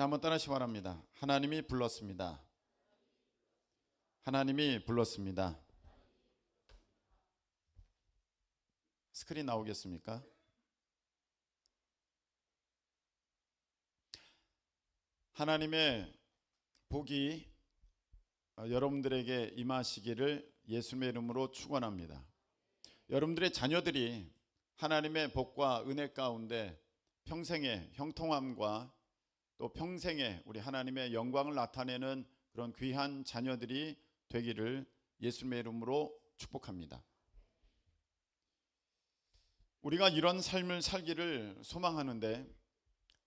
자, 한번 따라하시기 바랍니다. 하나님이 불렀습니다. 하나님이 불렀습니다. 스크린 나오겠습니까? 하나님의 복이 여러분들에게 임하시기를 예수님의 이름으로 축원합니다. 여러분들의 자녀들이 하나님의 복과 은혜 가운데 평생의 형통함과 또 평생에 우리 하나님의 영광을 나타내는 그런 귀한 자녀들이 되기를 예수님의 이름으로 축복합니다. 우리가 이런 삶을 살기를 소망하는데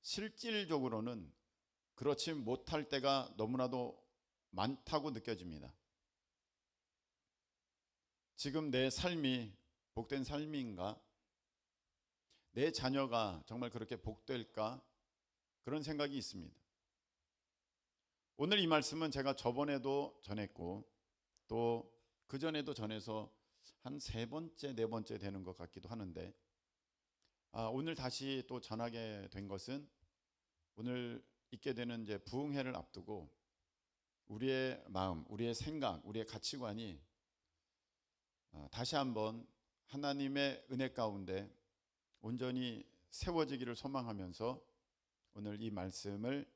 실질적으로는 그렇지 못할 때가 너무나도 많다고 느껴집니다. 지금 내 삶이 복된 삶인가? 내 자녀가 정말 그렇게 복될까? 그런 생각이 있습니다. 오늘 이 말씀은 제가 저번에도 전했고 또 그전에도 전해서 한 3번째, 4번째 되는 것 같기도 하는데 오늘 다시 또 전하게 된 것은 오늘 있게 되는 이제 부흥회를 앞두고 우리의 마음, 우리의 생각, 우리의 가치관이 다시 한번 하나님의 은혜 가운데 온전히 세워지기를 소망하면서 오늘 이 말씀을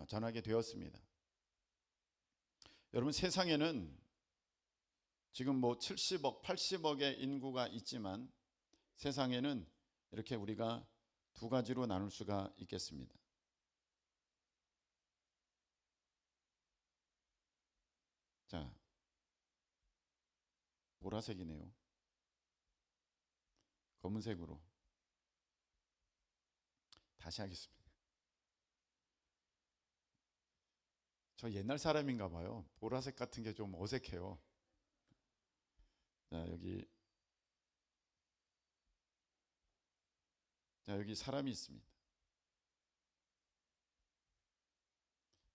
전하게 되었습니다. 여러분, 세상에는 지금 70억, 80억의 인구가 있지만 세상에는 이렇게 우리가 두 가지로 나눌 수가 있겠습니다. 자, 보라색이네요. 검은색으로 다시 하겠습니다. 저 옛날 사람인가 봐요. 보라색 같은 게 좀 어색해요. 자, 여기 사람이 있습니다.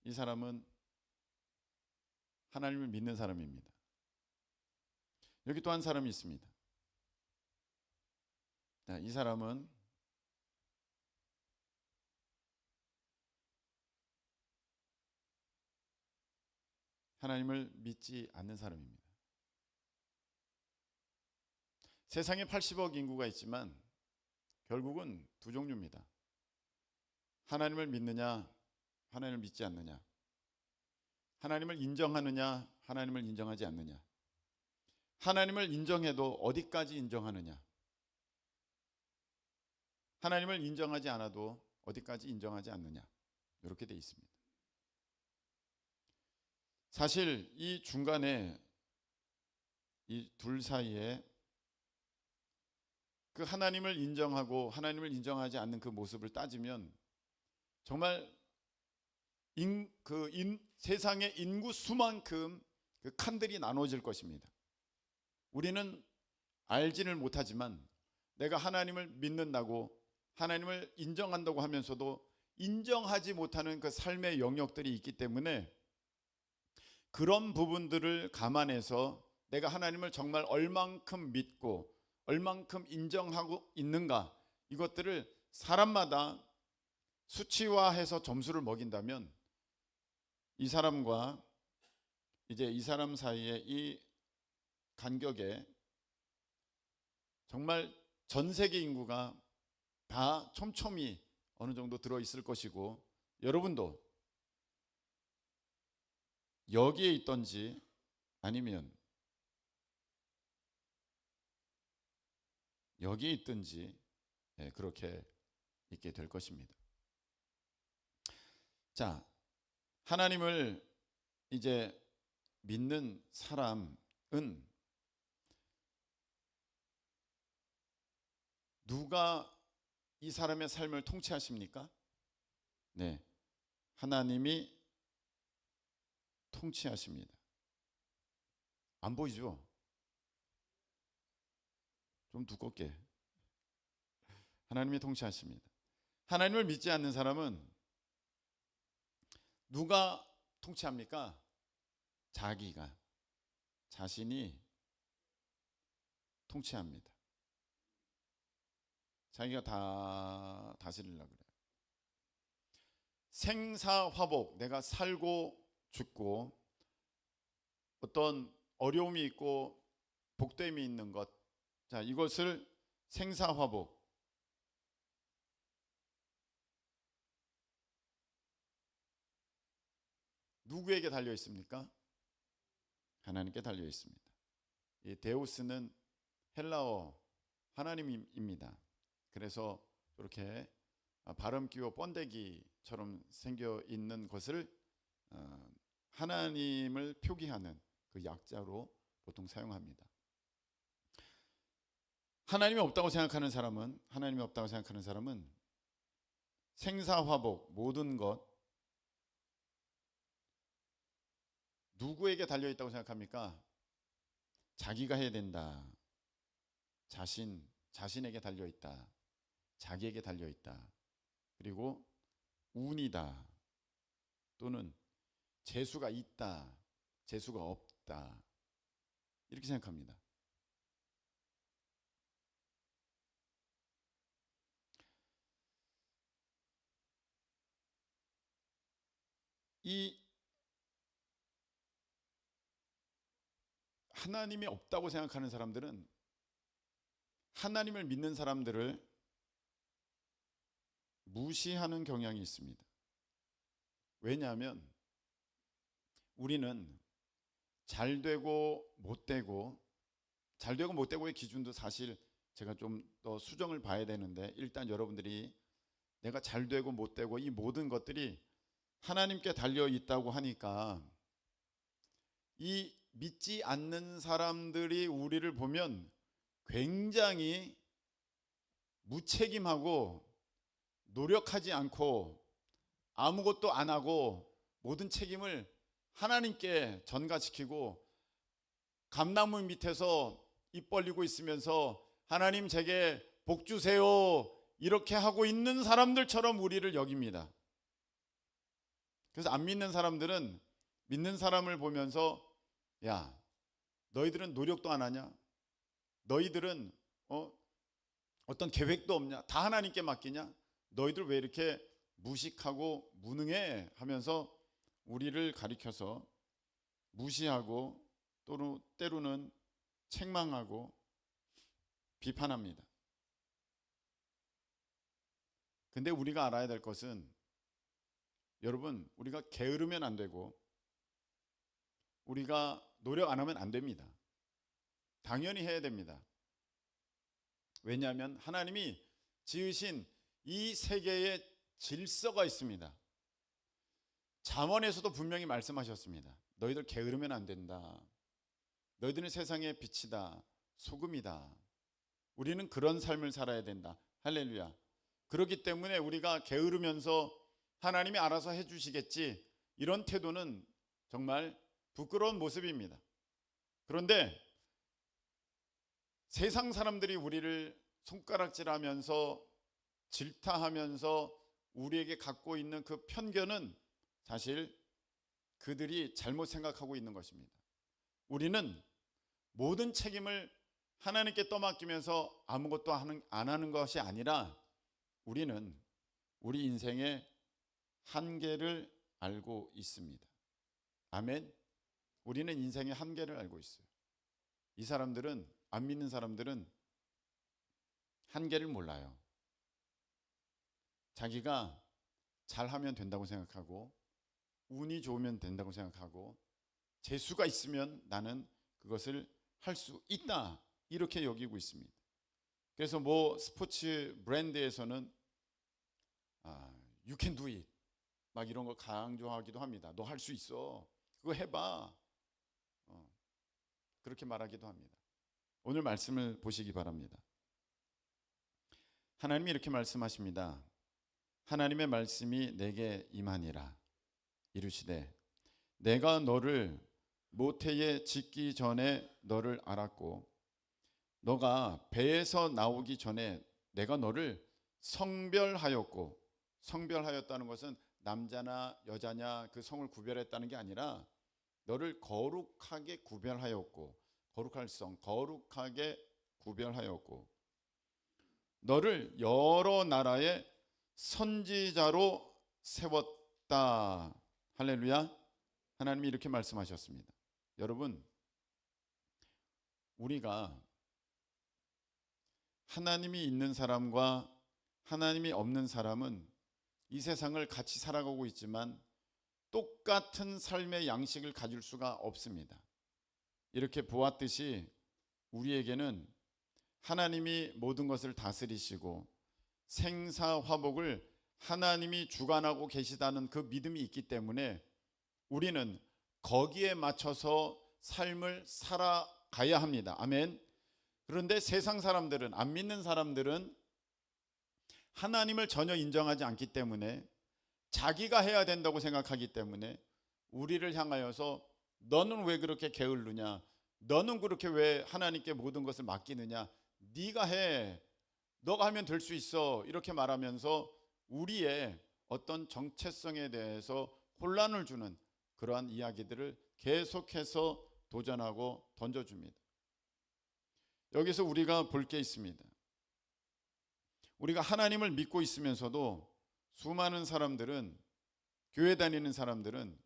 이 사람은 하나님을 믿는 사람입니다. 여기 또 한 사람이 있습니다. 자, 이 사람은 하나님을 믿지 않는 사람입니다. 세상에 80억 인구가 있지만 결국은 두 종류입니다. 하나님을 믿느냐, 하나님을 믿지 않느냐. 하나님을 인정하느냐, 하나님을 인정하지 않느냐. 하나님을 인정해도 어디까지 인정하느냐. 하나님을 인정하지 않아도 어디까지 인정하지 않느냐. 이렇게 돼 있습니다. 사실 이 중간에 이 둘 사이에 그 하나님을 인정하고 하나님을 인정하지 않는 그 모습을 따지면 정말 세상의 인구 수만큼 그 칸들이 나눠질 것입니다. 우리는 알지를 못하지만 내가 하나님을 믿는다고 하나님을 인정한다고 하면서도 인정하지 못하는 그 삶의 영역들이 있기 때문에 그런 부분들을 감안해서 내가 하나님을 정말 얼만큼 믿고 얼만큼 인정하고 있는가, 이것들을 사람마다 수치화해서 점수를 먹인다면 이 사람과 이제 이 사람 사이의 이 간격에 정말 전 세계 인구가 다 촘촘히 어느 정도 들어있을 것이고 여러분도 여기에 있던지 아니면 여기에 있든지 그렇게 있게 될 것입니다. 자, 하나님을 이제 믿는 사람은 누가 이 사람의 삶을 통치하십니까? 네, 하나님이 통치하십니다. 안 보이죠? 좀 두껍게. 하나님이 통치하십니다. 하나님을 믿지 않는 사람은 누가 통치합니까? 자신이 통치합니다. 자기가 다 다스리려고 그래요. 생사화복, 내가 살고 죽고 어떤 어려움이 있고 복됨이 있는 것, 자, 이것을 생사화복, 누구에게 달려 있습니까? 하나님께 달려 있습니다. 이 데우스는 헬라어 하나님입니다. 그래서 이렇게 발음 끼워 번데기처럼 생겨 있는 것을 하나님을 표기하는 그 약자로 보통 사용합니다. 하나님이 없다고 생각하는 사람은 생사화복 모든 것 누구에게 달려 있다고 생각합니까? 자기가 해야 된다. 자신에게 달려 있다. 자기에게 달려 있다. 그리고 운이다. 또는 재수가 있다. 재수가 없다. 이렇게 생각합니다. 이 하나님이 없다고 생각하는 사람들은 하나님을 믿는 사람들을 무시하는 경향이 있습니다. 왜냐하면 우리는 잘 되고 못 되고의 기준도 사실 제가 좀 더 수정을 봐야 되는데, 일단 여러분들이 내가 잘 되고 못 되고 이 모든 것들이 하나님께 달려 있다고 하니까 이 믿지 않는 사람들이 우리를 보면 굉장히 무책임하고 노력하지 않고 아무것도 안 하고 모든 책임을 하나님께 전가시키고 감나무 밑에서 입 벌리고 있으면서 하나님 제게 복 주세요 이렇게 하고 있는 사람들처럼 우리를 여깁니다. 그래서 안 믿는 사람들은 믿는 사람을 보면서 야, 너희들은 노력도 안 하냐? 너희들은 어떤 계획도 없냐? 다 하나님께 맡기냐? 너희들 왜 이렇게 무식하고 무능해? 하면서 우리를 가리켜서 무시하고 또는 때로는 책망하고 비판합니다. 근데 우리가 알아야 될 것은, 여러분, 우리가 게으르면 안 되고 우리가 노력 안 하면 안 됩니다. 당연히 해야 됩니다. 왜냐하면 하나님이 지으신 이 세계에 질서가 있습니다. 잠언에서도 분명히 말씀하셨습니다. 너희들 게으르면 안 된다. 너희들은 세상의 빛이다, 소금이다. 우리는 그런 삶을 살아야 된다. 할렐루야. 그렇기 때문에 우리가 게으르면서 하나님이 알아서 해주시겠지, 이런 태도는 정말 부끄러운 모습입니다. 그런데 세상 사람들이 우리를 손가락질하면서 질타하면서 우리에게 갖고 있는 그 편견은 사실 그들이 잘못 생각하고 있는 것입니다. 우리는 모든 책임을 하나님께 떠맡기면서 아무것도 안 하는 것이 아니라 우리는 우리 인생의 한계를 알고 있습니다. 아멘. 우리는 인생의 한계를 알고 있어요. 이 사람들은, 안 믿는 사람들은 한계를 몰라요. 자기가 잘하면 된다고 생각하고 운이 좋으면 된다고 생각하고 재수가 있으면 나는 그것을 할 수 있다, 이렇게 여기고 있습니다. 그래서 뭐 스포츠 브랜드에서는 You can do it 막 이런 걸 강조하기도 합니다. 너 할 수 있어, 그거 해봐, 그렇게 말하기도 합니다. 오늘 말씀을 보시기 바랍니다. 하나님이 이렇게 말씀하십니다. 하나님의 말씀이 내게 임하니라. 이르시되 내가 너를 모태에 짓기 전에 너를 알았고 너가 배에서 나오기 전에 내가 너를 성별하였고, 성별하였다는 것은 남자나 여자냐 그 성을 구별했다는 게 아니라 너를 거룩하게 구별하였고, 거룩할 성, 거룩하게 구별하였고 너를 여러 나라의 선지자로 없다. 할렐루야. 하나님이 이렇게 말씀하셨습니다. 여러분, 우리가 하나님이 있는 사람과 하나님이 없는 사람은 이 세상을 같이 살아가고 있지만 똑같은 삶의 양식을 가질 수가 없습니다. 이렇게 보았듯이 우리에게는 하나님이 모든 것을 다스리시고 생사화복을 하나님이 주관하고 계시다는 그 믿음이 있기 때문에 우리는 거기에 맞춰서 삶을 살아가야 합니다. 아멘. 그런데 세상 사람들은, 안 믿는 사람들은 하나님을 전혀 인정하지 않기 때문에 자기가 해야 된다고 생각하기 때문에 우리를 향하여서 너는 왜 그렇게 게을르냐, 너는 그렇게 왜 하나님께 모든 것을 맡기느냐, 네가 해, 너가 하면 될 수 있어, 이렇게 말하면서 우리의 어떤 정체성에 대해서 혼란을 주는 그러한 이야기들을 계속해서 도전하고 던져줍니다. 여기서 우리가 볼 게 있습니다. 우리가 하나님을 믿고 있으면서도 수많은 사람들은, 교회 다니는 사람들은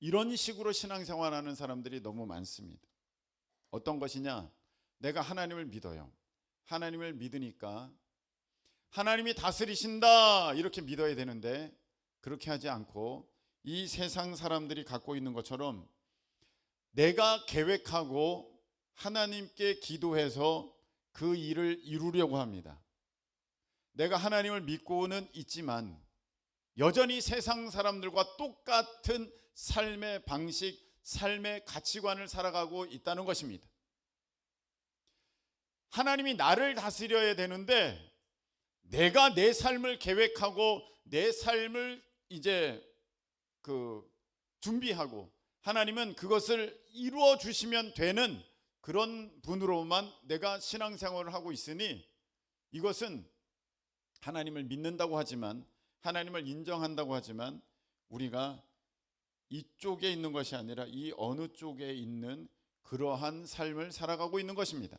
이런 식으로 신앙생활하는 사람들이 너무 많습니다. 어떤 것이냐? 내가 하나님을 믿어요. 하나님을 믿으니까 하나님이 다스리신다, 이렇게 믿어야 되는데 그렇게 하지 않고 이 세상 사람들이 갖고 있는 것처럼 내가 계획하고 하나님께 기도해서 그 일을 이루려고 합니다. 내가 하나님을 믿고는 있지만 여전히 세상 사람들과 똑같은 삶의 방식, 삶의 가치관을 살아가고 있다는 것입니다. 하나님이 나를 다스려야 되는데 내가 내 삶을 계획하고 내 삶을 이제 준비하고 하나님은 그것을 이루어 주시면 되는 그런 분으로만 내가 신앙생활을 하고 있으니 이것은 하나님을 믿는다고 하지만, 하나님을 인정한다고 하지만 우리가 이쪽에 있는 것이 아니라 이 어느 쪽에 있는 그러한 삶을 살아가고 있는 것입니다.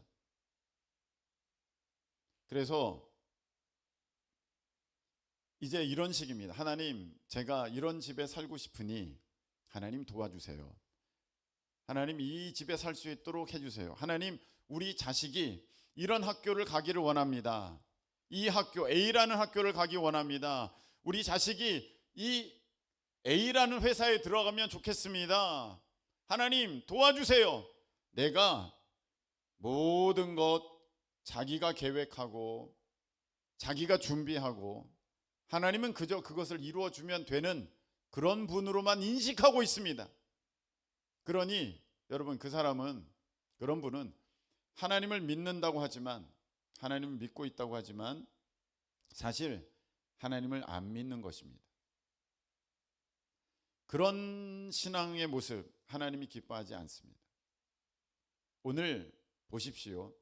그래서 이제 이런 식입니다. 하나님, 제가 이런 집에 살고 싶으니 하나님 도와주세요. 하나님, 이 집에 살 수 있도록 해주세요. 하나님, 우리 자식이 이런 학교를 가기를 원합니다. 이 학교, A라는 학교를 가기 원합니다. 우리 자식이 이 A라는 회사에 들어가면 좋겠습니다. 하나님 도와주세요. 내가 모든 것 자기가 계획하고 자기가 준비하고 하나님은 그저 그것을 이루어주면 되는 그런 분으로만 인식하고 있습니다. 그러니 여러분, 그런 분은 하나님을 믿는다고 하지만, 하나님을 믿고 있다고 하지만 사실 하나님을 안 믿는 것입니다. 그런 신앙의 모습 하나님이 기뻐하지 않습니다. 오늘 보십시오.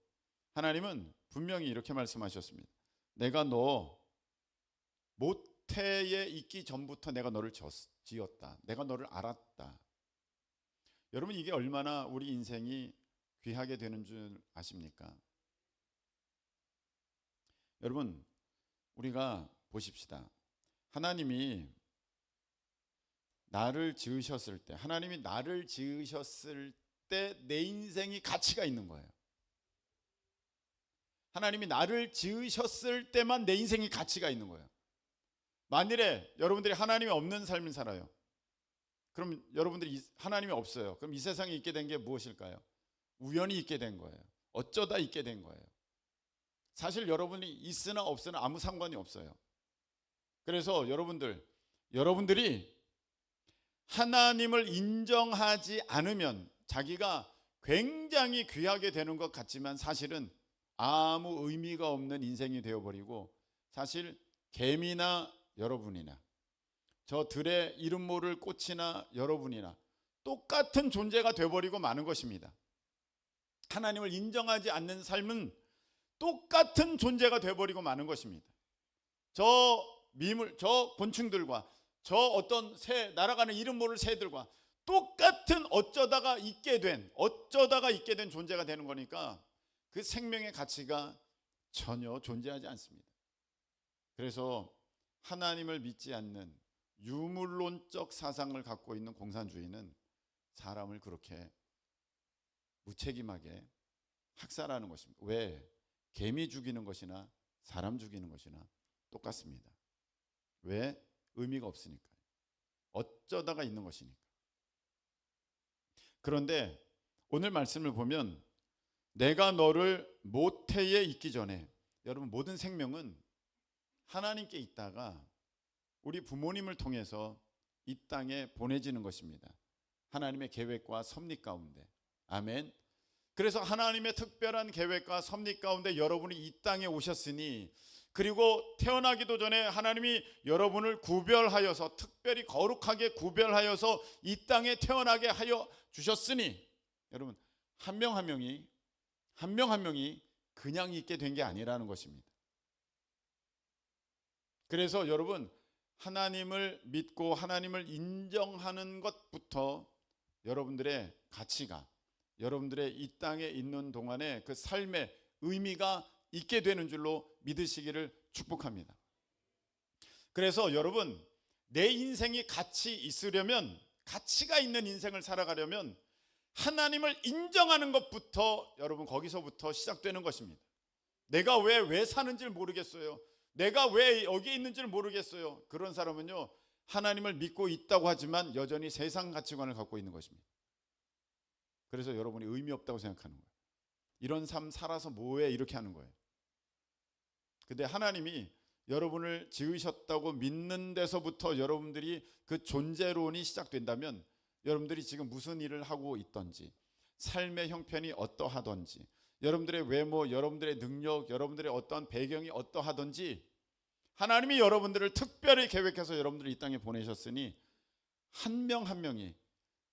하나님은 분명히 이렇게 말씀하셨습니다. 내가 너 모태에 있기 전부터 내가 너를 지었다. 내가 너를 알았다. 여러분, 이게 얼마나 우리 인생이 귀하게 되는 줄 아십니까? 여러분, 우리가 보십시다. 하나님이 나를 지으셨을 때, 하나님이 나를 지으셨을 때 내 인생이 가치가 있는 거예요. 하나님이 나를 지으셨을 때만 내 인생이 가치가 있는 거예요. 만일에 여러분들이 하나님이 없는 삶을 살아요. 그럼 여러분들이 하나님이 없어요. 그럼 이 세상에 있게 된 게 무엇일까요? 우연히 있게 된 거예요. 어쩌다 있게 된 거예요. 사실 여러분이 있으나 없으나 아무 상관이 없어요. 그래서 여러분들이 하나님을 인정하지 않으면 자기가 굉장히 귀하게 되는 것 같지만 사실은 아무 의미가 없는 인생이 되어버리고, 사실 개미나 여러분이나 저 들에 이름 모를 꽃이나 여러분이나 똑같은 존재가 되어버리고 마는 것입니다. 하나님을 인정하지 않는 삶은 똑같은 존재가 되어버리고 마는 것입니다. 저 곤충들과 저 어떤 날아가는 이름 모를 새들과 똑같은 어쩌다가 있게 된 존재가 되는 거니까 그 생명의 가치가 전혀 존재하지 않습니다. 그래서 하나님을 믿지 않는, 유물론적 사상을 갖고 있는 공산주의는 사람을 그렇게 무책임하게 학살하는 것입니다. 왜? 개미 죽이는 것이나 사람 죽이는 것이나 똑같습니다. 왜? 의미가 없으니까요. 어쩌다가 있는 것이니까. 그런데 오늘 말씀을 보면 내가 너를 모태에 있기 전에, 여러분 모든 생명은 하나님께 있다가 우리 부모님을 통해서 이 땅에 보내지는 것입니다. 하나님의 계획과 섭리 가운데. 아멘. 그래서 하나님의 특별한 계획과 섭리 가운데 여러분이 이 땅에 오셨으니, 그리고 태어나기도 전에 하나님이 여러분을 구별하여서 특별히 거룩하게 구별하여서 이 땅에 태어나게 하여 주셨으니, 여러분 한 명 한 명이 그냥 있게 된 게 아니라는 것입니다. 그래서 여러분 하나님을 믿고 하나님을 인정하는 것부터 여러분들의 가치가, 여러분들의 이 땅에 있는 동안에 그 삶의 의미가 있게 되는 줄로 믿으시기를 축복합니다. 그래서 여러분 내 인생이 가치 있으려면, 가치가 있는 인생을 살아가려면 하나님을 인정하는 것부터, 여러분 거기서부터 시작되는 것입니다. 내가 왜 사는지를 모르겠어요. 내가 왜 여기 있는지를 모르겠어요. 그런 사람은요, 하나님을 믿고 있다고 하지만 여전히 세상 가치관을 갖고 있는 것입니다. 그래서 여러분이 의미 없다고 생각하는 거예요. 이런 삶 살아서 뭐해, 이렇게 하는 거예요. 근데 하나님이 여러분을 지으셨다고 믿는 데서부터 여러분들이 그 존재론이 시작된다면, 여러분들이 지금 무슨 일을 하고 있던지, 삶의 형편이 어떠하던지, 여러분들의 외모, 여러분들의 능력, 여러분들의 어떠한 배경이 어떠하던지, 하나님이 여러분들을 특별히 계획해서 여러분들을 이 땅에 보내셨으니 한 명 한 명이,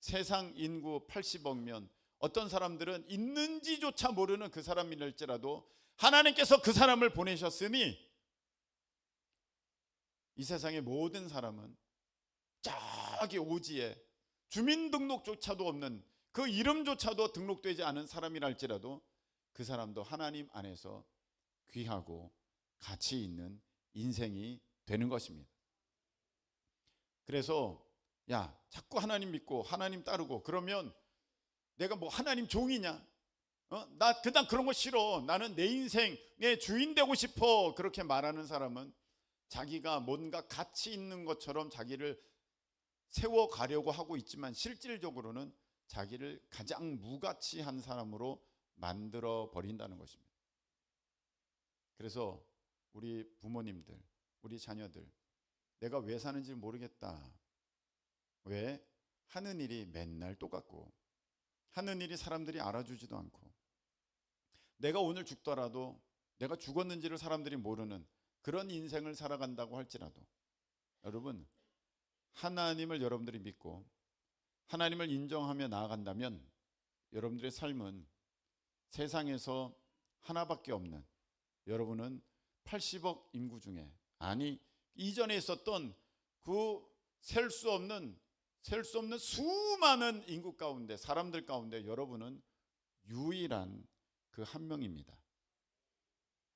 세상 인구 80억면 어떤 사람들은 있는지조차 모르는 그 사람이랄지라도 하나님께서 그 사람을 보내셨으니, 이 세상의 모든 사람은 저기 오지에 주민등록조차도 없는, 그 이름조차도 등록되지 않은 사람이랄지라도 그 사람도 하나님 안에서 귀하고 가치 있는 인생이 되는 것입니다. 그래서 야, 자꾸 하나님 믿고 하나님 따르고 그러면 내가 뭐 하나님 종이냐? 나 그냥 그런 거 싫어. 나는 내 인생의 주인 되고 싶어. 그렇게 말하는 사람은 자기가 뭔가 가치 있는 것처럼 자기를 세워가려고 하고 있지만 실질적으로는 자기를 가장 무가치한 사람으로 만들어 버린다는 것입니다. 그래서 우리 부모님들, 우리 자녀들, 내가 왜 사는지 모르겠다. 왜? 하는 일이 맨날 똑같고, 하는 일이 사람들이 알아주지도 않고, 내가 오늘 죽더라도 내가 죽었는지를 사람들이 모르는 그런 인생을 살아간다고 할지라도, 여러분 하나님을 여러분들이 믿고 하나님을 인정하며 나아간다면 여러분들의 삶은 세상에서 하나밖에 없는, 여러분은 80억 인구 중에, 아니 이전에 있었던 그 셀 수 없는 수많은 인구 가운데, 사람들 가운데 여러분은 유일한 그 한 명입니다.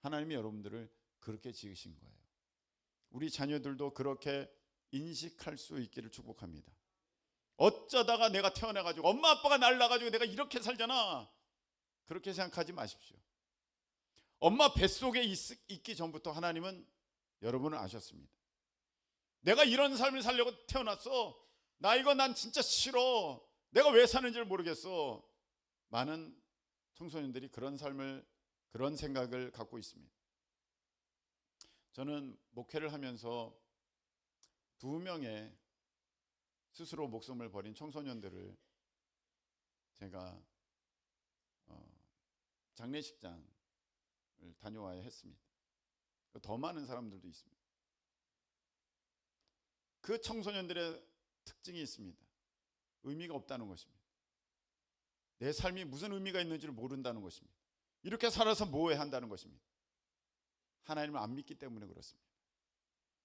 하나님이 여러분들을 그렇게 지으신 거예요. 우리 자녀들도 그렇게 인식할 수 있기를 축복합니다. 어쩌다가 내가 태어나가지고 엄마 아빠가 날 낳아가지고 내가 이렇게 살잖아, 그렇게 생각하지 마십시오. 엄마 뱃속에 있기 전부터 하나님은 여러분을 아셨습니다. 내가 이런 삶을 살려고 태어났어. 난 진짜 싫어. 내가 왜 사는지를 모르겠어. 많은 청소년들이 그런 삶을, 그런 생각을 갖고 있습니다. 저는 목회를 하면서 2명의 스스로 목숨을 버린 청소년들을 제가 장례식장을 다녀와야 했습니다. 더 많은 사람들도 있습니다. 그 청소년들의 특징이 있습니다. 의미가 없다는 것입니다. 내 삶이 무슨 의미가 있는지를 모른다는 것입니다. 이렇게 살아서 뭐해 한다는 것입니다. 하나님을 안 믿기 때문에 그렇습니다.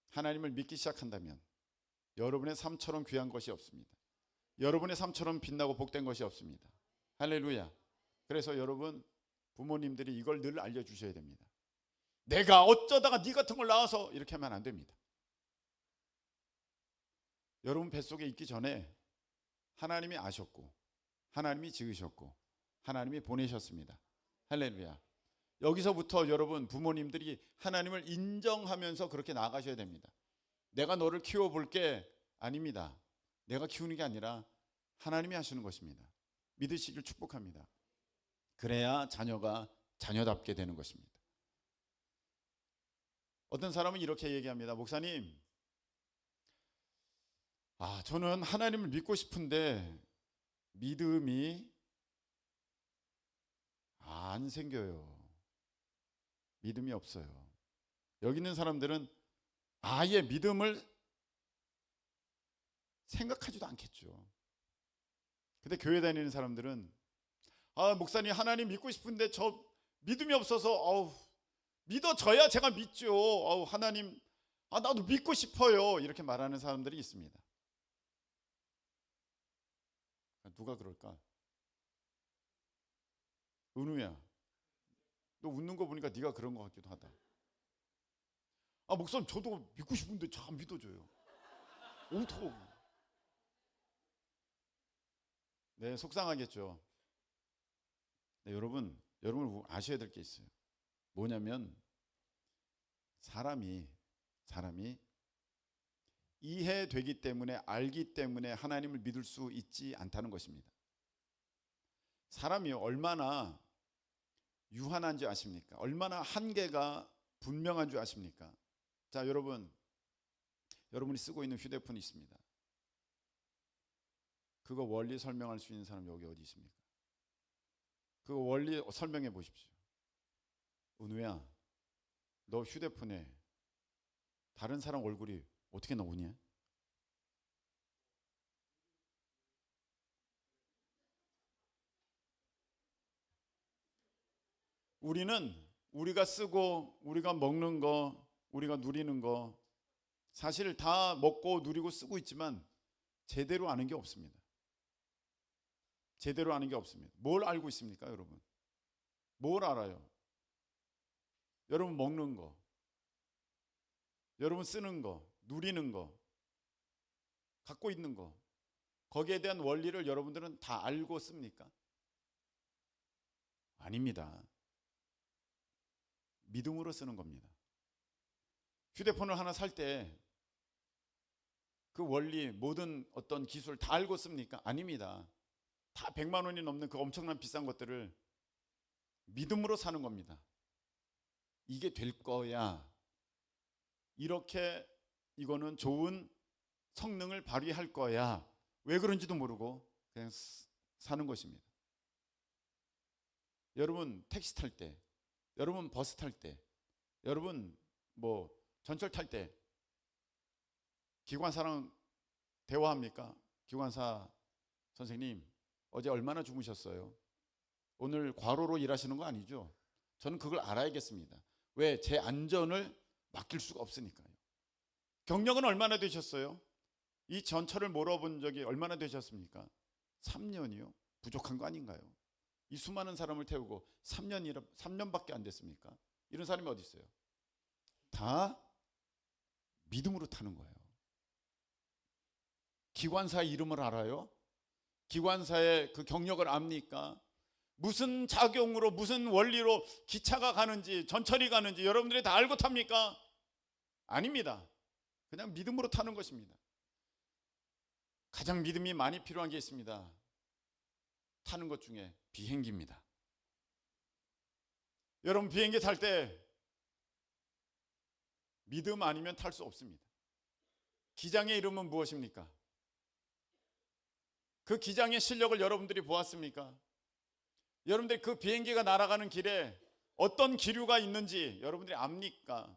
하나님을 믿기 시작한다면 여러분의 삶처럼 귀한 것이 없습니다. 여러분의 삶처럼 빛나고 복된 것이 없습니다. 할렐루야. 그래서 여러분 부모님들이 이걸 늘 알려주셔야 됩니다. 내가 어쩌다가 네 같은 걸 낳아서 이렇게 하면 안 됩니다. 여러분 뱃속에 있기 전에 하나님이 아셨고 하나님이 지으셨고 하나님이 보내셨습니다. 할렐루야. 여기서부터 여러분 부모님들이 하나님을 인정하면서 그렇게 나아가셔야 됩니다. 내가 너를 키워볼게 아닙니다. 내가 키우는 게 아니라 하나님이 하시는 것입니다. 믿으시길 축복합니다. 그래야 자녀가 자녀답게 되는 것입니다. 어떤 사람은 이렇게 얘기합니다. 목사님, 저는 하나님을 믿고 싶은데 믿음이 안 생겨요. 믿음이 없어요. 여기 있는 사람들은 아예 믿음을 생각하지도 않겠죠. 근데 교회 다니는 사람들은 목사님 하나님 믿고 싶은데 저 믿음이 없어서 믿어져야 제가 믿죠. 하나님 나도 믿고 싶어요. 이렇게 말하는 사람들이 있습니다. 누가 그럴까? 은우야, 너 웃는 거 보니까 네가 그런 것 같기도 하다. 목사님 저도 믿고 싶은데 잘 안 믿어져요. 어떡하고. 네, 속상하겠죠. 네, 여러분 아셔야 될 게 있어요. 뭐냐면 사람이 이해되기 때문에 알기 때문에 하나님을 믿을 수 있지 않다는 것입니다. 사람이 얼마나 유한한 줄 아십니까? 얼마나 한계가 분명한 줄 아십니까? 자, 여러분이 쓰고 있는 휴대폰이 있습니다. 그거 원리 설명할 수 있는 사람 여기 어디 있습니까? 그거 원리 설명해 보십시오. 은우야, 너 휴대폰에 다른 사람 얼굴이 어떻게 나오냐? 우리가 쓰고 우리가 먹는 거, 우리가 누리는 거 사실 다 먹고 누리고 쓰고 있지만 제대로 아는 게 없습니다. 제대로 아는 게 없습니다. 뭘 알고 있습니까, 여러분? 뭘 알아요? 여러분 먹는 거, 여러분 쓰는 거, 누리는 거, 갖고 있는 거, 거기에 대한 원리를 여러분들은 다 알고 씁니까? 아닙니다. 믿음으로 쓰는 겁니다. 휴대폰을 하나 살 때 그 원리, 모든 어떤 기술 다 알고 씁니까? 아닙니다. 다 100만 원이 넘는 그 엄청난 비싼 것들을 믿음으로 사는 겁니다. 이게 될 거야. 이렇게 이거는 좋은 성능을 발휘할 거야. 왜 그런지도 모르고 그냥 사는 것입니다. 여러분 택시 탈 때, 여러분 버스 탈 때, 여러분 전철 탈 때 기관사랑 대화합니까? 기관사 선생님 어제 얼마나 주무셨어요? 오늘 과로로 일하시는 거 아니죠? 저는 그걸 알아야겠습니다. 왜? 제 안전을 맡길 수가 없으니까요. 경력은 얼마나 되셨어요? 이 전철을 몰아본 적이 얼마나 되셨습니까? 3년이요? 부족한 거 아닌가요? 이 수많은 사람을 태우고 3년밖에 안 됐습니까? 이런 사람이 어디 있어요? 다 믿음으로 타는 거예요. 기관사의 이름을 알아요? 기관사의 그 경력을 압니까? 무슨 작용으로 무슨 원리로 기차가 가는지 전철이 가는지 여러분들이 다 알고 탑니까? 아닙니다. 그냥 믿음으로 타는 것입니다. 가장 믿음이 많이 필요한 게 있습니다. 타는 것 중에 비행기입니다. 여러분 비행기 탈 때 믿음 아니면 탈 수 없습니다. 기장의 이름은 무엇입니까? 그 기장의 실력을 여러분들이 보았습니까? 여러분들이 그 비행기가 날아가는 길에 어떤 기류가 있는지 여러분들이 압니까?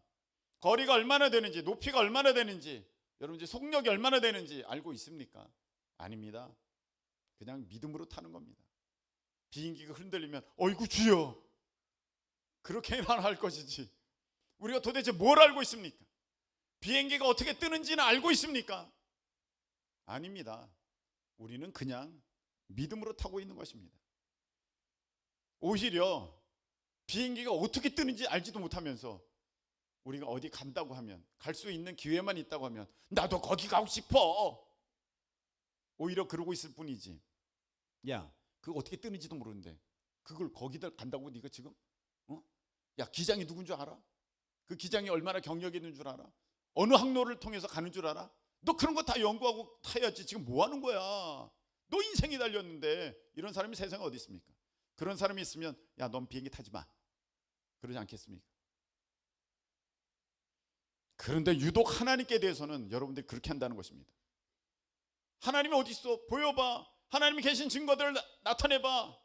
거리가 얼마나 되는지, 높이가 얼마나 되는지, 여러분들이 속력이 얼마나 되는지 알고 있습니까? 아닙니다. 그냥 믿음으로 타는 겁니다. 비행기가 흔들리면 어이구 주여 그렇게만 할 것이지 우리가 도대체 뭘 알고 있습니까? 비행기가 어떻게 뜨는지는 알고 있습니까? 아닙니다. 우리는 그냥 믿음으로 타고 있는 것입니다. 오히려 비행기가 어떻게 뜨는지 알지도 못하면서 우리가 어디 간다고 하면, 갈 수 있는 기회만 있다고 하면 나도 거기 가고 싶어. 오히려 그러고 있을 뿐이지. 야, 그거 어떻게 뜨는지도 모르는데 그걸 거기다 간다고 네가 지금? 야, 기장이 누군 줄 알아? 그 기장이 얼마나 경력이 있는 줄 알아? 어느 항로를 통해서 가는 줄 알아? 너 그런 거 다 연구하고 타야지. 지금 뭐 하는 거야? 너 인생이 달렸는데. 이런 사람이 세상에 어디 있습니까? 그런 사람이 있으면 야, 넌 비행기 타지 마, 그러지 않겠습니까? 그런데 유독 하나님께 대해서는 여러분들이 그렇게 한다는 것입니다. 하나님이 어디 있어? 보여봐. 하나님이 계신 증거들을 나타내봐.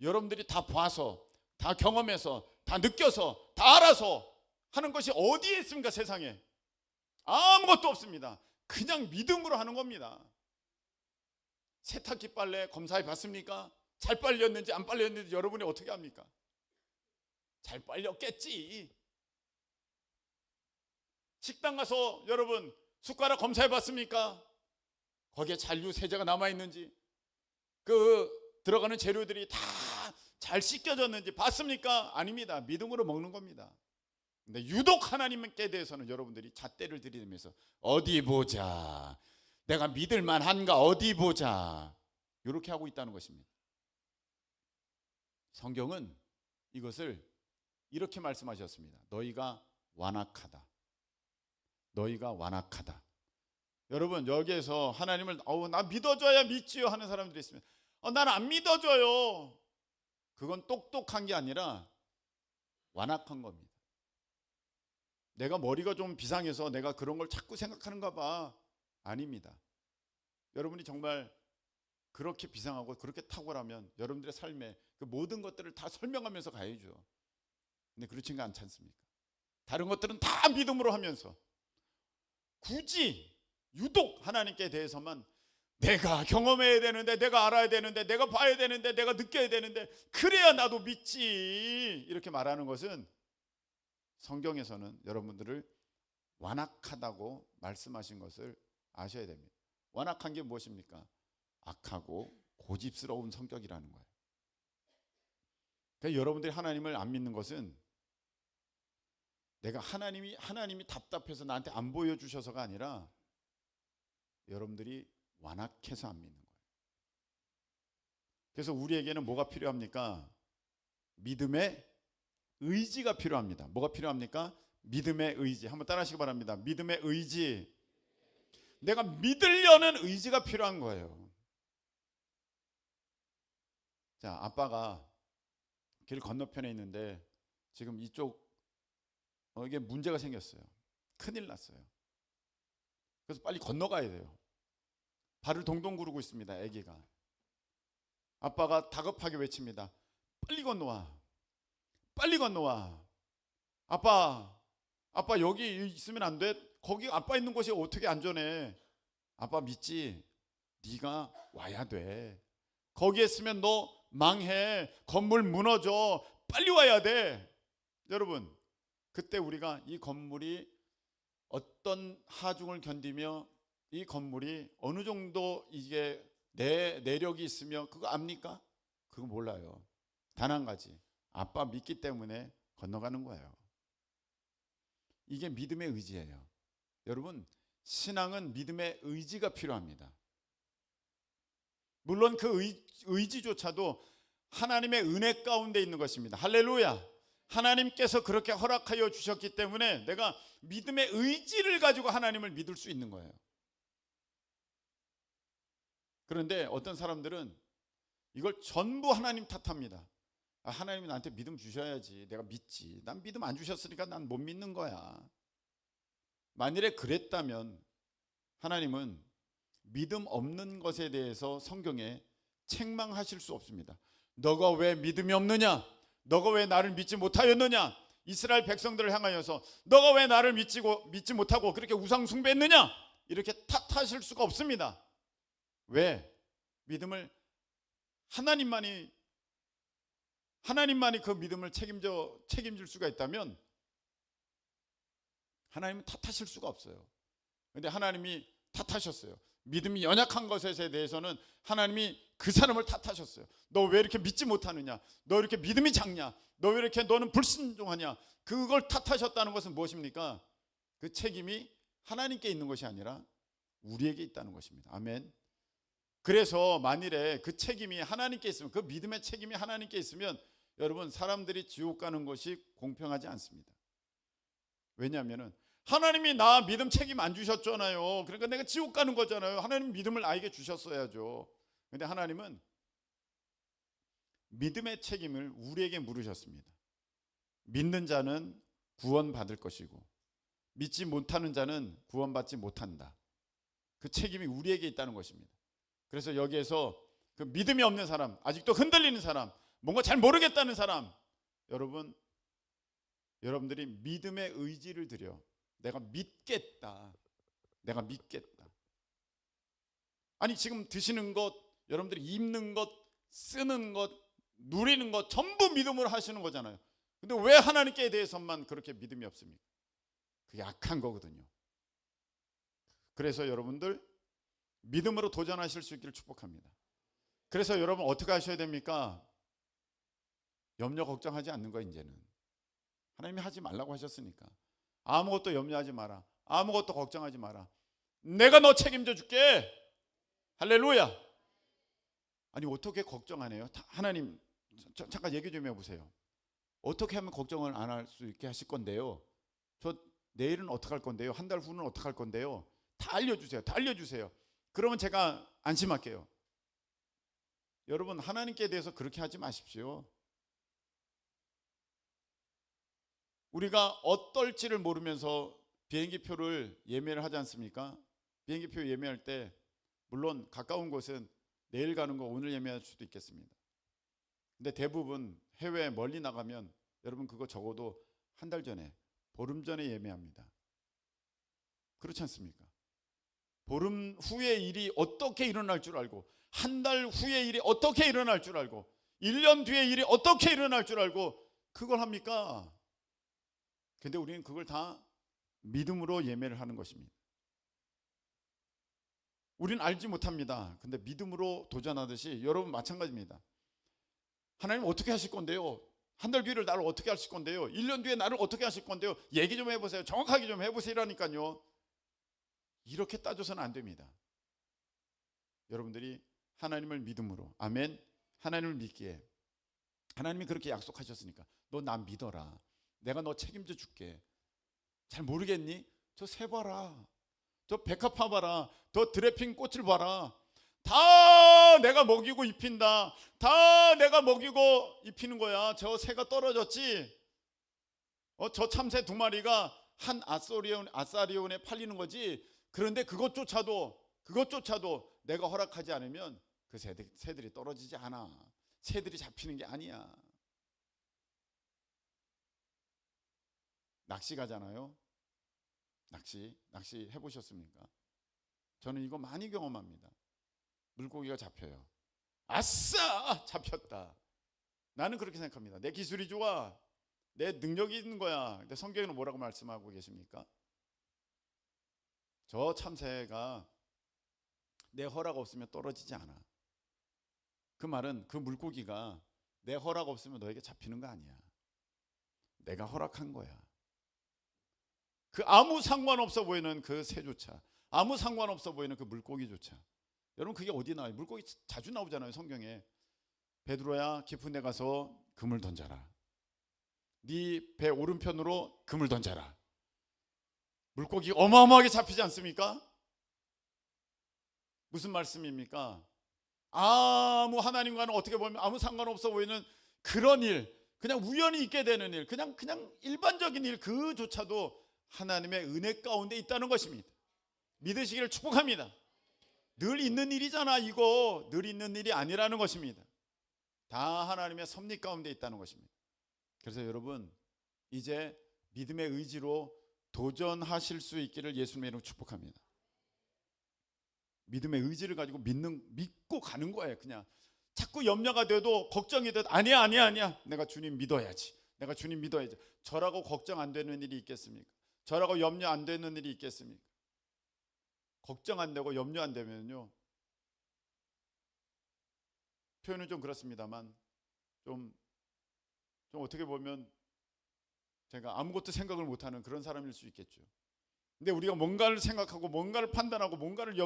여러분들이 다 봐서, 다 경험해서, 다 느껴서, 다 알아서 하는 것이 어디에 있습니까? 세상에 아무것도 없습니다. 그냥 믿음으로 하는 겁니다. 세탁기 빨래 검사해 봤습니까? 잘 빨렸는지 안 빨렸는지 여러분이 어떻게 합니까? 잘 빨렸겠지. 식당 가서 여러분 숟가락 검사해 봤습니까? 거기에 잔류 세제가 남아있는지, 그 들어가는 재료들이 다 잘 씻겨졌는지 봤습니까? 아닙니다. 믿음으로 먹는 겁니다. 근데 유독 하나님께 대해서는 여러분들이 잣대를 들이대면서 어디 보자, 내가 믿을 만한가, 어디 보자, 이렇게 하고 있다는 것입니다. 성경은 이것을 이렇게 말씀하셨습니다. 너희가 완악하다. 너희가 완악하다. 여러분, 여기에서 하나님을 나 믿어줘야 믿지요 하는 사람들이 있으면 나는 안 믿어줘요. 그건 똑똑한 게 아니라 완악한 겁니다. 내가 머리가 좀 비상해서 내가 그런 걸 자꾸 생각하는가 봐. 아닙니다. 여러분이 정말 그렇게 비상하고 그렇게 탁월하면 여러분들의 삶에 그 모든 것들을 다 설명하면서 가야죠. 근데 그렇지가 않지 않습니까? 다른 것들은 다 믿음으로 하면서 굳이 유독 하나님께 대해서만 내가 경험해야 되는데, 내가 알아야 되는데, 내가 봐야 되는데, 내가 느껴야 되는데, 그래야 나도 믿지, 이렇게 말하는 것은 성경에서는 여러분들을 완악하다고 말씀하신 것을 아셔야 됩니다. 완악한 게 무엇입니까? 악하고 고집스러운 성격이라는 거예요. 그러니까 여러분들이 하나님을 안 믿는 것은 내가 하나님이 답답해서 나한테 안 보여주셔서가 아니라 여러분들이 완악해서 안 믿는 거예요. 그래서 우리에게는 뭐가 필요합니까? 믿음의 의지가 필요합니다. 뭐가 필요합니까? 믿음의 의지. 한번 따라하시기 바랍니다. 믿음의 의지. 내가 믿으려는 의지가 필요한 거예요. 자, 아빠가 길 건너편에 있는데 지금 이쪽 이게 문제가 생겼어요. 큰일 났어요. 그래서 빨리 건너가야 돼요. 발을 동동 구르고 있습니다. 아기가. 아빠가 다급하게 외칩니다. 빨리 건너와. 빨리 건너와. 아빠 여기 있으면 안 돼. 거기 아빠 있는 곳이 어떻게 안전해. 아빠 믿지? 네가 와야 돼. 거기에 있으면 너 망해. 건물 무너져. 빨리 와야 돼. 여러분, 그때 우리가 이 건물이 어떤 하중을 견디며 이 건물이 어느 정도 이게 내력이 있으며 그거 압니까? 그거 몰라요. 단 한 가지, 아빠 믿기 때문에 건너가는 거예요. 이게 믿음의 의지예요. 여러분, 신앙은 믿음의 의지가 필요합니다. 물론 그 의지조차도 하나님의 은혜 가운데 있는 것입니다. 할렐루야. 하나님께서 그렇게 허락하여 주셨기 때문에 내가 믿음의 의지를 가지고 하나님을 믿을 수 있는 거예요. 그런데 어떤 사람들은 이걸 전부 하나님 탓합니다. 하나님이 나한테 믿음 주셔야지 내가 믿지. 난 믿음 안 주셨으니까 난 못 믿는 거야. 만일에 그랬다면 하나님은 믿음 없는 것에 대해서 성경에 책망하실 수 없습니다. 너가 왜 믿음이 없느냐? 너가 왜 나를 믿지 못하였느냐? 이스라엘 백성들을 향하여서 너가 왜 나를 믿지 못하고 그렇게 우상 숭배했느냐? 이렇게 탓하실 수가 없습니다. 왜? 믿음을 하나님만이 그 믿음을 책임질 수가 있다면 하나님은 탓하실 수가 없어요. 그런데 하나님이 탓하셨어요. 믿음이 연약한 것에 대해서는 하나님이 그 사람을 탓하셨어요. 너 왜 이렇게 믿지 못하느냐? 너 이렇게 믿음이 작냐? 너 왜 이렇게 너는 불순종하냐? 그걸 탓하셨다는 것은 무엇입니까? 그 책임이 하나님께 있는 것이 아니라 우리에게 있다는 것입니다. 아멘. 그래서 만일에 그 책임이 하나님께 있으면, 그 믿음의 책임이 하나님께 있으면 여러분, 사람들이 지옥 가는 것이 공평하지 않습니다. 왜냐하면 하나님이 나 믿음 책임 안 주셨잖아요. 그러니까 내가 지옥 가는 거잖아요. 하나님 믿음을 나에게 주셨어야죠. 근데 하나님은 믿음의 책임을 우리에게 물으셨습니다. 믿는 자는 구원받을 것이고 믿지 못하는 자는 구원받지 못한다. 그 책임이 우리에게 있다는 것입니다. 그래서 여기에서 그 믿음이 없는 사람, 아직도 흔들리는 사람, 뭔가 잘 모르겠다는 사람, 여러분들이 믿음의 의지를 들여 내가 믿겠다. 내가 믿겠다. 아니, 지금 드시는 것, 여러분들이 입는 것, 쓰는 것, 누리는 것 전부 믿음으로 하시는 거잖아요. 근데 왜 하나님께 대해서만 그렇게 믿음이 없습니까? 그게 악한 거거든요. 그래서 여러분들 믿음으로 도전하실 수 있기를 축복합니다. 그래서 여러분 어떻게 하셔야 됩니까? 염려 걱정하지 않는 거. 이제는 하나님이 하지 말라고 하셨으니까 아무것도 염려하지 마라. 아무것도 걱정하지 마라. 내가 너 책임져 줄게. 할렐루야. 아니, 어떻게 걱정 안 해요? 하나님, 잠깐 얘기 좀 해보세요. 어떻게 하면 걱정을 안 할 수 있게 하실 건데요? 저 내일은 어떻게 할 건데요? 한 달 후는 어떻게 할 건데요? 다 알려주세요. 다 알려주세요. 그러면 제가 안심할게요. 여러분, 하나님께 대해서 그렇게 하지 마십시오. 우리가 어떨지를 모르면서 비행기표를 예매를 하지 않습니까? 비행기표 예매할 때 물론 가까운 곳은 내일 가는 거 오늘 예매할 수도 있겠습니다. 근데 대부분 해외 멀리 나가면 여러분 그거 적어도 한 달 전에, 보름 전에 예매합니다. 그렇지 않습니까? 보름 후의 일이 어떻게 일어날 줄 알고, 한 달 후의 일이 어떻게 일어날 줄 알고, 1년 뒤의 일이 어떻게 일어날 줄 알고 그걸 합니까? 근데 우리는 그걸 다 믿음으로 예매를 하는 것입니다. 우리는 알지 못합니다. 근데 믿음으로 도전하듯이 여러분 마찬가지입니다. 하나님 어떻게 하실 건데요? 한 달 뒤를 나를 어떻게 하실 건데요? 1년 뒤에 나를 어떻게 하실 건데요? 얘기 좀 해보세요. 정확하게 좀 해보세요라니까요. 이렇게 따져서는 안 됩니다. 여러분들이 하나님을 믿음으로, 아멘, 하나님을 믿기에, 하나님이 그렇게 약속하셨으니까 너 나 믿어라. 내가 너 책임져 줄게. 잘 모르겠니? 저 새 봐라. 저 백합화 봐라. 저 드레핑 꽃을 봐라. 다 내가 먹이고 입힌다. 다 내가 먹이고 입히는 거야. 저 새가 떨어졌지. 저 참새 2마리가 한 아사리온에 팔리는 거지. 그런데 그것조차도 내가 허락하지 않으면 그 새들이 떨어지지 않아. 새들이 잡히는 게 아니야. 낚시 가잖아요. 낚시 해보셨습니까? 저는 이거 많이 경험합니다. 물고기가 잡혀요. 아싸! 잡혔다. 나는 그렇게 생각합니다. 내 기술이 좋아. 내 능력이 있는 거야. 근데 성경에는 뭐라고 말씀하고 계십니까? 저 참새가 내 허락 없으면 떨어지지 않아. 그 말은 그 물고기가 내 허락 없으면 너에게 잡히는 거 아니야. 내가 허락한 거야. 그 아무 상관없어 보이는 그 새조차, 아무 상관없어 보이는 그 물고기조차. 여러분 그게 어디 나와요? 물고기 자주 나오잖아요, 성경에. 베드로야, 깊은 데 가서 금을 던져라. 네 배 오른편으로 금을 던져라. 물고기 어마어마하게 잡히지 않습니까? 무슨 말씀입니까? 아무 하나님과는 어떻게 보면 아무 상관없어 보이는 그런 일, 그냥 우연히 있게 되는 일, 그냥 일반적인 일, 그조차도 하나님의 은혜 가운데 있다는 것입니다. 믿으시기를 축복합니다. 늘 있는 일이잖아. 이거 늘 있는 일이 아니라는 것입니다. 다 하나님의 섭리 가운데 있다는 것입니다. 그래서 여러분 이제 믿음의 의지로 도전하실 수 있기를 예수님의 이름으로 축복합니다. 믿음의 의지를 가지고 믿고 가는 거예요. 그냥 자꾸 염려가 돼도 걱정이 돼도 아니야. 내가 주님 믿어야지. 내가 주님 믿어야지. 저라고 걱정 안 되는 일이 있겠습니까? 저라고 염려 안 되는 일이 있겠습니까? 걱정 안 되고 염려 안 되면요, 표현은 좀 그렇습니다만 좀 어떻게 보면 제가 아무것도 생각을 못하는 그런 사람일 수 있겠죠. 근데 우리가 뭔가를 생각하고 뭔가를 판단하고 뭔가를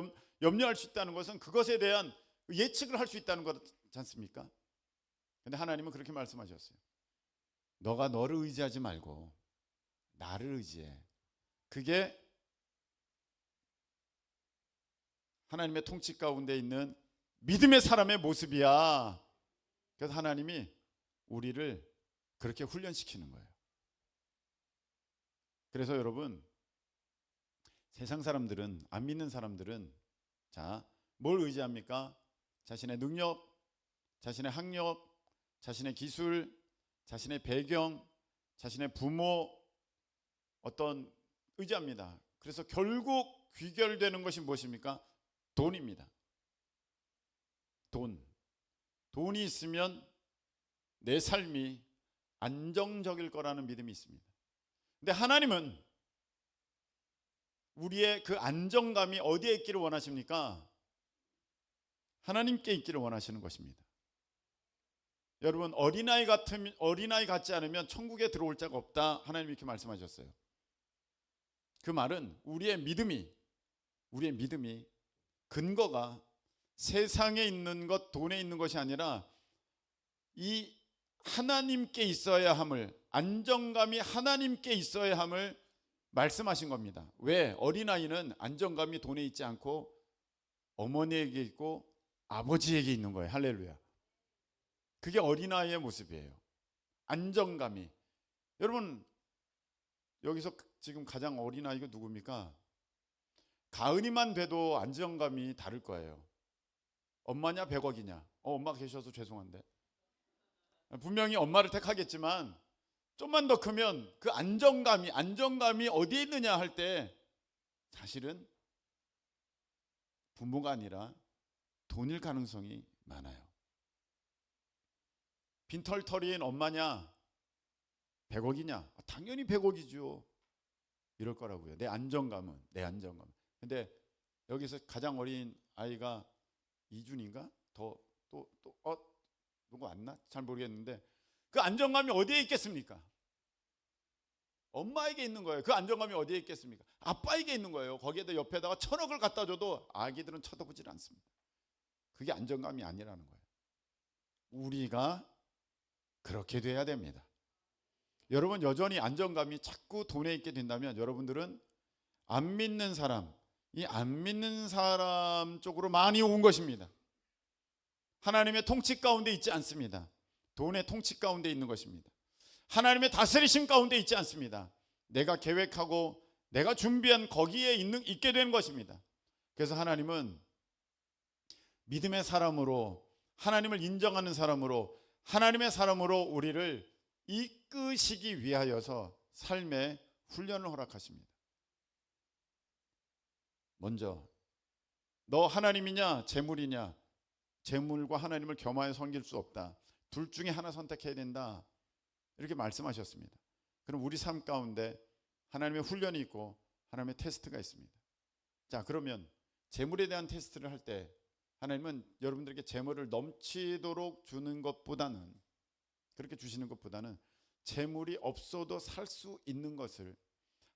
염려할 수 있다는 것은 그것에 대한 예측을 할 수 있다는 거지 않습니까? 근데 하나님은 그렇게 말씀하셨어요. 너가 너를 의지하지 말고 나를 의지해. 그게 하나님의 통치 가운데 있는 믿음의 사람의 모습이야. 그래서 하나님이 우리를 그렇게 훈련시키는 거예요. 그래서 여러분, 세상 사람들은, 안 믿는 사람들은 뭘 의지합니까? 자신의 능력, 자신의 학력, 자신의 기술, 자신의 배경, 자신의 부모, 어떤 의지합니다. 그래서 결국 귀결되는 것이 무엇입니까? 돈입니다. 돈이 있으면 내 삶이 안정적일 거라는 믿음이 있습니다. 근데 하나님은 우리의 그 안정감이 어디에 있기를 원하십니까? 하나님께 있기를 원하시는 것입니다. 여러분, 어린아이 같지 않으면 천국에 들어올 자가 없다. 하나님이 이렇게 말씀하셨어요. 그 말은 우리의 믿음이 근거가 세상에 있는 것, 돈에 있는 것이 아니라 이 하나님께 있어야 함을, 안정감이 하나님께 있어야 함을 말씀하신 겁니다. 왜? 어린아이는 안정감이 돈에 있지 않고 어머니에게 있고 아버지에게 있는 거예요. 할렐루야. 그게 어린아이의 모습이에요. 안정감이. 여러분, 여기서 지금 가장 어린아이가 누굽니까? 가은이만 돼도 안정감이 다를 거예요. 엄마냐 100억이냐? 엄마가 계셔서 죄송한데. 분명히 엄마를 택하겠지만 좀만 더 크면 그 안정감이 어디에 있느냐 할 때 사실은 부모가 아니라 돈일 가능성이 많아요. 빈털터리인 엄마냐 100억이냐? 당연히 100억이죠. 이럴 거라고요. 내 안정감. 근데 여기서 가장 어린 아이가 이준인가? 누구 왔나? 잘 모르겠는데 그 안정감이 어디에 있겠습니까? 엄마에게 있는 거예요. 그 안정감이 어디에 있겠습니까? 아빠에게 있는 거예요. 거기에다 옆에다가 1000억을 갖다 줘도 아기들은 쳐다보질 않습니다. 그게 안정감이 아니라는 거예요. 우리가 그렇게 돼야 됩니다. 여러분, 여전히 안정감이 자꾸 돈에 있게 된다면 여러분들은 안 믿는 사람, 이 안 믿는 사람 쪽으로 많이 온 것입니다. 하나님의 통치 가운데 있지 않습니다. 돈의 통치 가운데 있는 것입니다. 하나님의 다스리심 가운데 있지 않습니다. 내가 계획하고 내가 준비한 거기에 있게 되는 것입니다. 그래서 하나님은 믿음의 사람으로, 하나님을 인정하는 사람으로, 하나님의 사람으로 우리를 이끄시기 위하여서 삶의 훈련을 허락하십니다. 먼저 너 하나님이냐 재물이냐? 재물과 하나님을 겸하여 섬길 수 없다. 둘 중에 하나 선택해야 된다. 이렇게 말씀하셨습니다. 그럼 우리 삶 가운데 하나님의 훈련이 있고 하나님의 테스트가 있습니다. 자, 그러면 재물에 대한 테스트를 할 때 하나님은 여러분들에게 재물을 넘치도록 주는 것보다는, 그렇게 주시는 것보다는 재물이 없어도 살 수 있는 것을,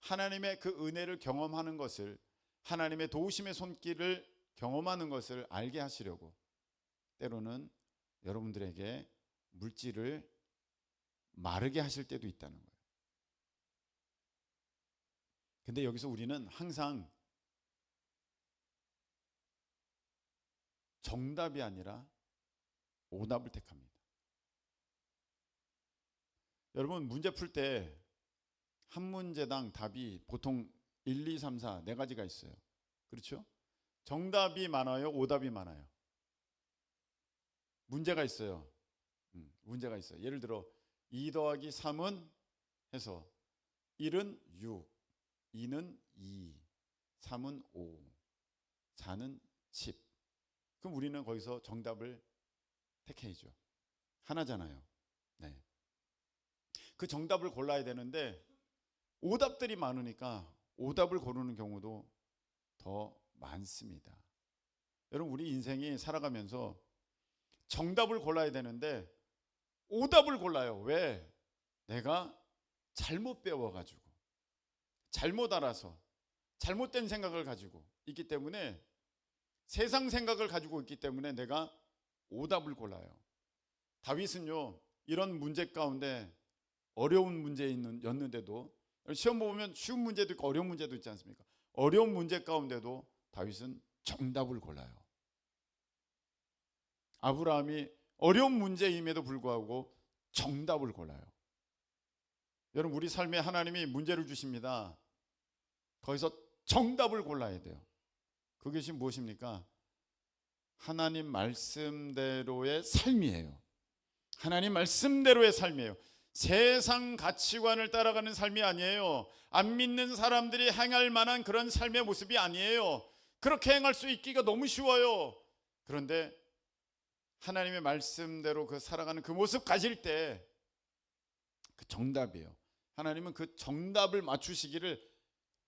하나님의 그 은혜를 경험하는 것을, 하나님의 도우심의 손길을 경험하는 것을 알게 하시려고 때로는 여러분들에게 물질을 마르게 하실 때도 있다는 거예요. 근데 여기서 우리는 항상 정답이 아니라 오답을 택합니다. 여러분, 문제 풀 때 한 문제당 답이 보통 1, 2, 3, 4 네 가지가 있어요. 그렇죠? 정답이 많아요, 오답이 많아요. 문제가 있어요. 문제가 있어요. 예를 들어 2 더하기 3은 해서 1은 6, 2는 2, 3은 5, 4는 10. 그럼 우리는 거기서 정답을 택해야죠. 하나잖아요. 네. 그 정답을 골라야 되는데 오답들이 많으니까 오답을 고르는 경우도 더 많습니다. 여러분, 우리 인생이 살아가면서 정답을 골라야 되는데 오답을 골라요. 왜? 내가 잘못 배워가지고, 잘못 알아서, 잘못된 생각을 가지고 있기 때문에, 세상 생각을 가지고 있기 때문에 내가 오답을 골라요. 다윗은요, 이런 문제 가운데 어려운 문제였는데도, 시험 보면 쉬운 문제도 있고 어려운 문제도 있지 않습니까? 어려운 문제 가운데도 다윗은 정답을 골라요. 아브라함이 어려운 문제임에도 불구하고 정답을 골라요. 여러분, 우리 삶에 하나님이 문제를 주십니다. 거기서 정답을 골라야 돼요. 그것이 무엇입니까? 하나님 말씀대로의 삶이에요. 하나님 말씀대로의 삶이에요. 세상 가치관을 따라가는 삶이 아니에요. 안 믿는 사람들이 행할 만한 그런 삶의 모습이 아니에요. 그렇게 행할 수 있기가 너무 쉬워요. 그런데 하나님의 말씀대로 그 살아가는 그 모습 가질 때 그 정답이에요. 하나님은 그 정답을 맞추시기를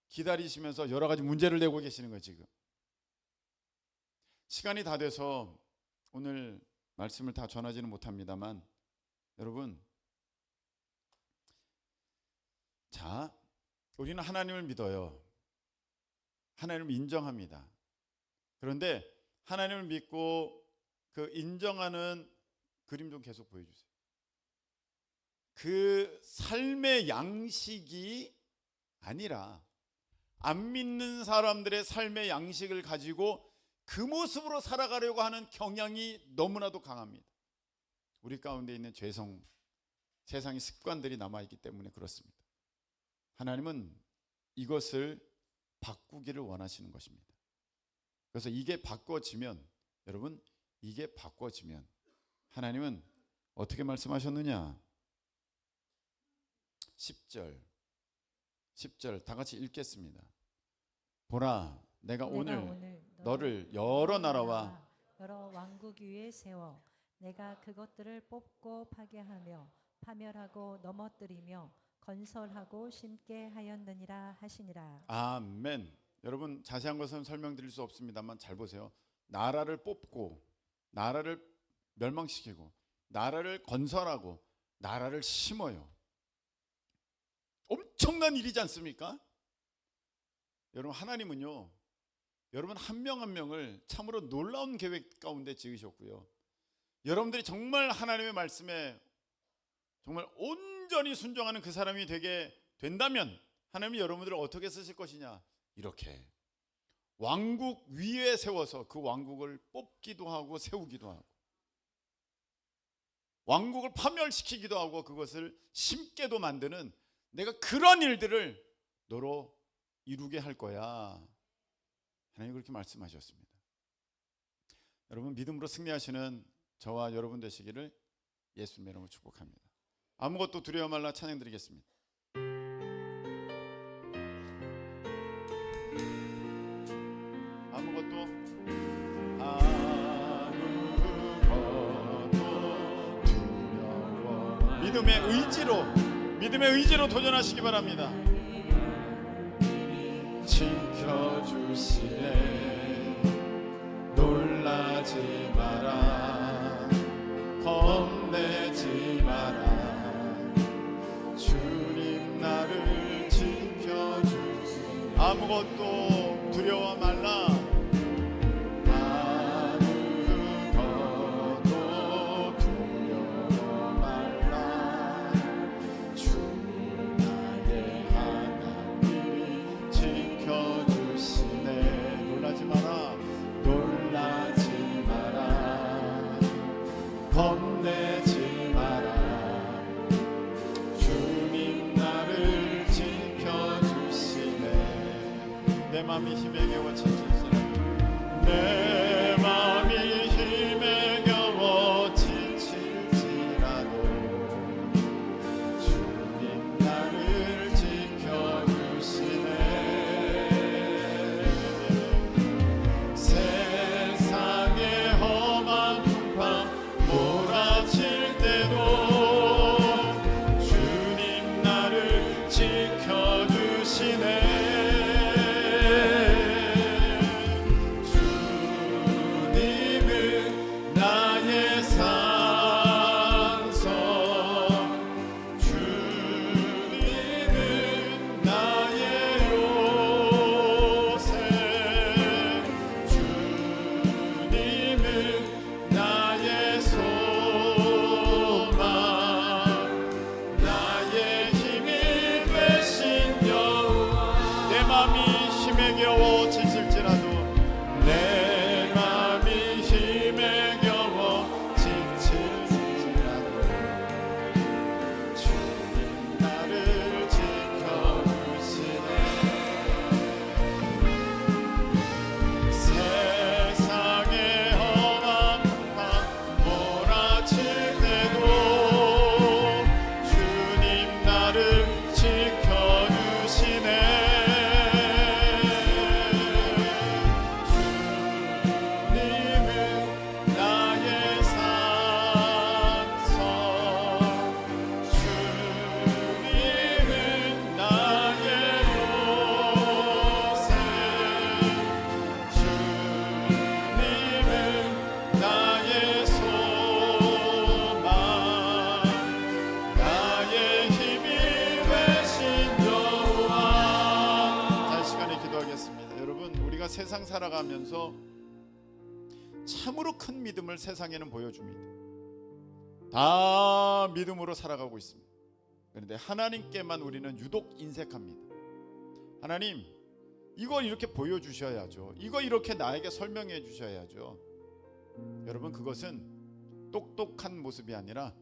기다리시면서 여러 가지 문제를 내고 계시는 거예요. 지금 시간이 다 돼서 오늘 말씀을 다 전하지는 못합니다만, 여러분, 자, 우리는 하나님을 믿어요. 하나님을 인정합니다. 그런데 하나님을 믿고 그 인정하는 그림 좀 계속 보여주세요. 그 삶의 양식이 아니라 안 믿는 사람들의 삶의 양식을 가지고 그 모습으로 살아가려고 하는 경향이 너무나도 강합니다. 우리 가운데 있는 죄성, 세상의 습관들이 남아있기 때문에 그렇습니다. 하나님은 이것을 바꾸기를 원하시는 것입니다. 그래서 이게 바꿔지면, 여러분, 이게 바꿔지면 하나님은 어떻게 말씀하셨느냐? 10절 다 같이 읽겠습니다. 보라, 내가 오늘 너를 여러 나라와 여러 왕국 위에 세워 내가 그것들을 뽑고 파괴하며 파멸하고 넘어뜨리며 건설하고 심게 하였느니라 하시니라. 아멘. 여러분, 자세한 것은 설명드릴 수 없습니다만 잘 보세요. 나라를 뽑고, 나라를 멸망시키고, 나라를 건설하고, 나라를 심어요. 엄청난 일이지 않습니까? 여러분, 하나님은요, 여러분 한 명 한 명을 참으로 놀라운 계획 가운데 지으셨고요, 여러분들이 정말 하나님의 말씀에 정말 온전히 순종하는 그 사람이 되게 된다면 하나님이 여러분들을 어떻게 쓰실 것이냐? 이렇게 왕국 위에 세워서 그 왕국을 뽑기도 하고 세우기도 하고, 왕국을 파멸시키기도 하고 그것을 심게도 만드는, 내가 그런 일들을 너로 이루게 할 거야. 하나님 그렇게 말씀하셨습니다. 여러분, 믿음으로 승리하시는 저와 여러분 되시기를 예수님의 이름으로 축복합니다. 아무것도 두려워 말라 찬양 드리겠습니다. 아무것도 두려워, 믿음의 의지로 도전하시기 바랍니다. 지켜주시네, 놀라지 마라, 겁내지 마라, 주님 나를 지켜주시네. 아무것도 두려워 말라, 아무것도 두려워 말라, 주 나의 하나님이 지켜주시네. 세상 살아가면서 참으로 큰 믿음을 세상에는 보여줍니다. 다 믿음으로 살아가고 있습니다. 그런데 하나님께만 우리는 유독 인색합니다. 하나님, 이거 이렇게 보여주셔야죠. 이거 이렇게 나에게 설명해 주셔야죠. 여러분, 그것은 똑똑한 모습이 아니라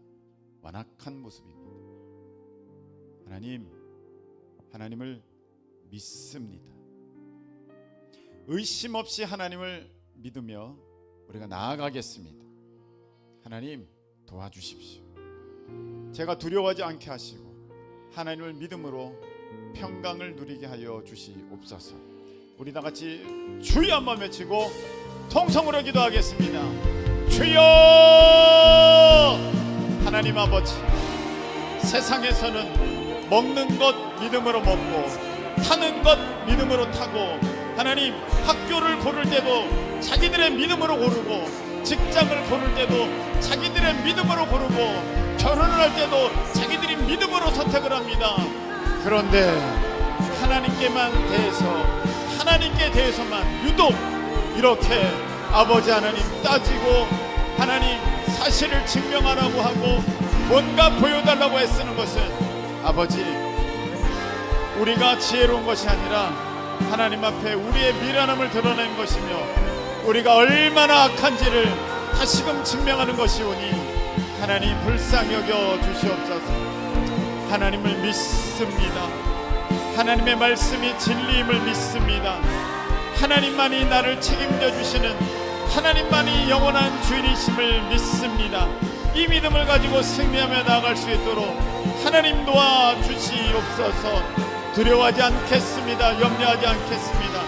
완악한 모습입니다. 하나님을 믿습니다. 의심 없이 하나님을 믿으며 우리가 나아가겠습니다. 하나님, 도와주십시오. 제가 두려워하지 않게 하시고 하나님을 믿음으로 평강을 누리게 하여 주시옵소서. 우리 다 같이 주여 한번 외치고 통성으로 기도하겠습니다. 주여! 하나님 아버지, 세상에서는 먹는 것 믿음으로 먹고 타는 것 믿음으로 타고, 하나님, 학교를 고를 때도 자기들의 믿음으로 고르고, 직장을 고를 때도 자기들의 믿음으로 고르고, 결혼을 할 때도 자기들이 믿음으로 선택을 합니다. 그런데 하나님께 대해서만 유독 이렇게 아버지 하나님 따지고, 하나님 사실을 증명하라고 하고 뭔가 보여달라고 애쓰는 것은, 아버지, 우리가 지혜로운 것이 아니라 하나님 앞에 우리의 미련함을 드러낸 것이며 우리가 얼마나 악한지를 다시금 증명하는 것이오니 하나님 불쌍히 여겨 주시옵소서. 하나님을 믿습니다. 하나님의 말씀이 진리임을 믿습니다. 하나님만이 나를 책임져 주시는, 하나님만이 영원한 주인이심을 믿습니다. 이 믿음을 가지고 승리하며 나아갈 수 있도록 하나님 도와주시옵소서. 두려워하지 않겠습니다. 염려하지 않겠습니다.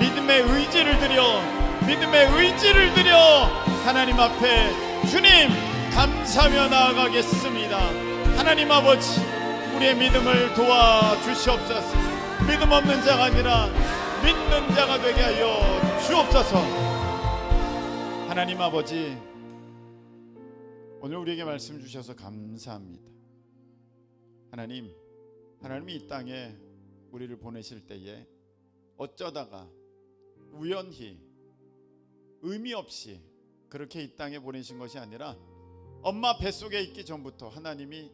믿음의 의지를 드려 하나님 앞에 주님 감사하며 나아가겠습니다. 하나님 아버지, 우리의 믿음을 도와주시옵소서. 믿음 없는 자가 아니라 믿는 자가 되게 하여 주옵소서. 하나님 아버지, 오늘 우리에게 말씀 주셔서 감사합니다. 하나님이 이 땅에 우리를 보내실 때에 어쩌다가 우연히 의미 없이 그렇게 이 땅에 보내신 것이 아니라 엄마 뱃속에 있기 전부터 하나님이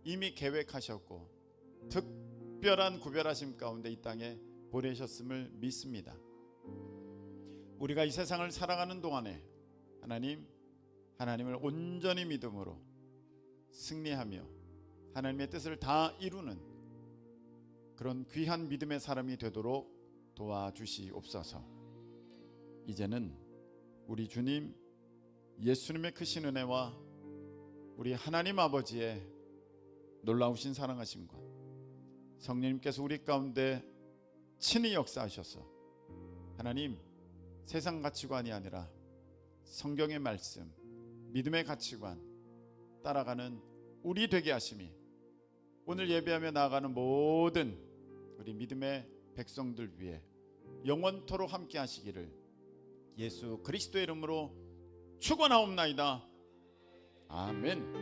이미 계획하셨고 특별한 구별하심 가운데 이 땅에 보내셨음을 믿습니다. 우리가 이 세상을 살아가는 동안에 하나님을 온전히 믿음으로 승리하며 하나님의 뜻을 다 이루는 그런 귀한 믿음의 사람이 되도록 도와주시옵소서. 이제는 우리 주님 예수님의 크신 은혜와 우리 하나님 아버지의 놀라우신 사랑하심과 성령님께서 우리 가운데 친히 역사하셔서 하나님, 세상 가치관이 아니라 성경의 말씀, 믿음의 가치관 따라가는 우리 되게 하심이 오늘 예배하며 나아가는 모든 우리 믿음의 백성들 위해 영원토록 함께 하시기를 예수 그리스도의 이름으로 축원하옵나이다. 아멘.